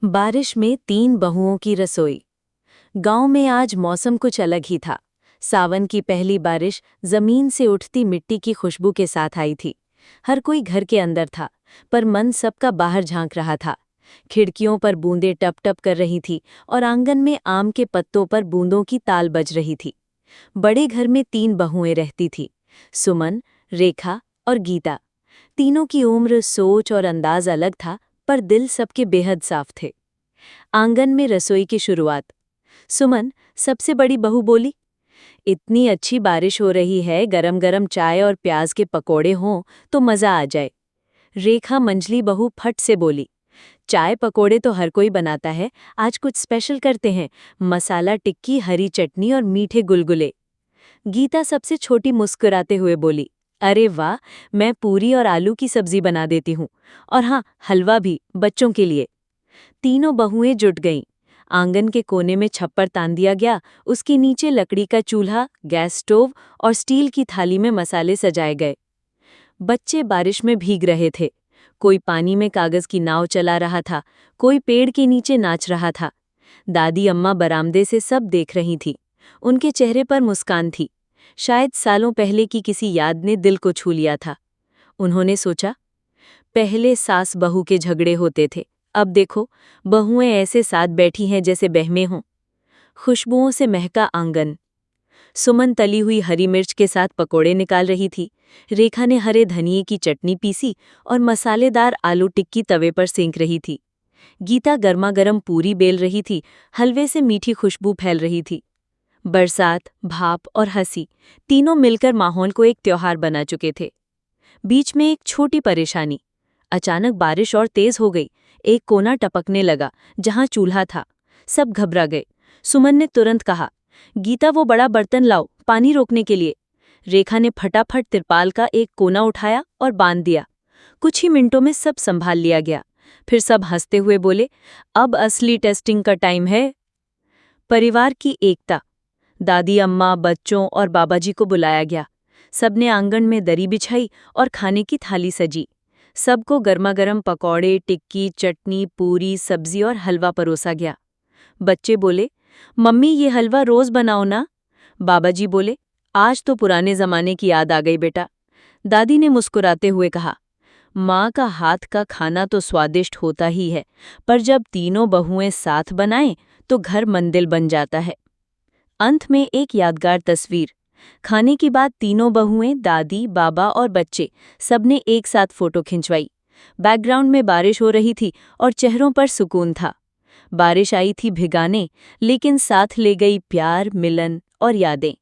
बारिश में 3 बहुओं की रसोई। गांव में आज मौसम कुछ अलग ही था। सावन की पहली बारिश जमीन से उठती मिट्टी की खुशबू के साथ आई थी। हर कोई घर के अंदर था, पर मन सबका बाहर झांक रहा था। खिड़कियों पर बूंदें टप टप कर रही थी और आंगन में आम के पत्तों पर बूंदों की ताल बज रही थी। बड़े घर में 3 बहुएं रहती थी, सुमन, रेखा और गीता। तीनों की उम्र, सोच और अंदाज अलग था, पर दिल सबके बेहद साफ थे। आंगन में रसोई की शुरुआत। सुमन, सबसे बड़ी बहू, बोली, इतनी अच्छी बारिश हो रही है, गरम गरम चाय और प्याज के पकोड़े हों तो मजा आ जाए। रेखा, मंझली बहू, फट से बोली, चाय पकोड़े तो हर कोई बनाता है, आज कुछ स्पेशल करते हैं, मसाला टिक्की, हरी चटनी और मीठे गुलगुले। गीता, सबसे छोटी, मुस्कुराते हुए बोली, अरे वाह, मैं पूरी और आलू की सब्जी बना देती हूँ, और हाँ, हलवा भी, बच्चों के लिए। तीनों बहुएं जुट गईं। आंगन के कोने में छप्पर तान दिया गया, उसके नीचे लकड़ी का चूल्हा, गैस स्टोव और स्टील की थाली में मसाले सजाए गए। बच्चे बारिश में भीग रहे थे। कोई पानी में कागज की नाव चला रहा था, कोई पेड़ के नीचे नाच रहा था। दादी अम्मा बरामदे से सब देख रही थी। उनके चेहरे पर मुस्कान थी। शायद सालों पहले की किसी याद ने दिल को छू लिया था। उन्होंने सोचा, पहले सास बहू के झगड़े होते थे, अब देखो, बहुएं ऐसे साथ बैठी हैं जैसे बहमें हों। खुशबुओं से महका आंगन। सुमन तली हुई हरी मिर्च के साथ पकोड़े निकाल रही थी। रेखा ने हरे धनिये की चटनी पीसी और मसालेदार आलू टिक्की तवे पर सेंक रही थी। गीता गर्मागर्म पूरी बेल रही थी, हलवे से मीठी खुशबू फैल रही थी। बरसात, भाप और हंसी, तीनों मिलकर माहौल को एक त्योहार बना चुके थे। बीच में एक छोटी परेशानी। अचानक बारिश और तेज हो गई। एक कोना टपकने लगा जहां चूल्हा था। सब घबरा गए। सुमन ने तुरंत कहा, गीता, वो बड़ा बर्तन लाओ, पानी रोकने के लिए। रेखा ने फटाफट तिरपाल का एक कोना उठाया और बांध दिया। कुछ ही मिनटों में सब संभाल लिया गया। फिर सब हंसते हुए बोले, अब असली टेस्टिंग का टाइम है। परिवार की एकता। दादी अम्मा, बच्चों और बाबाजी को बुलाया गया। सबने आंगन में दरी बिछाई और खाने की थाली सजी। सबको गर्मागर्म पकौड़े, टिक्की, चटनी, पूरी, सब्जी और हलवा परोसा गया। बच्चे बोले, मम्मी, ये हलवा रोज बनाओ ना। बाबाजी बोले, आज तो पुराने जमाने की याद आ गई बेटा। दादी ने मुस्कुराते हुए कहा, माँ का हाथ का खाना तो स्वादिष्ट होता ही है, पर जब तीनों बहुएं साथ बनाएं तो घर मंदिर बन जाता है। अंत में एक यादगार तस्वीर। खाने के बाद तीनों बहुएं, दादी, बाबा और बच्चे, सबने एक साथ फोटो खिंचवाई। बैकग्राउंड में बारिश हो रही थी और चेहरों पर सुकून था। बारिश आई थी भिगाने, लेकिन साथ ले गई प्यार, मिलन और यादें।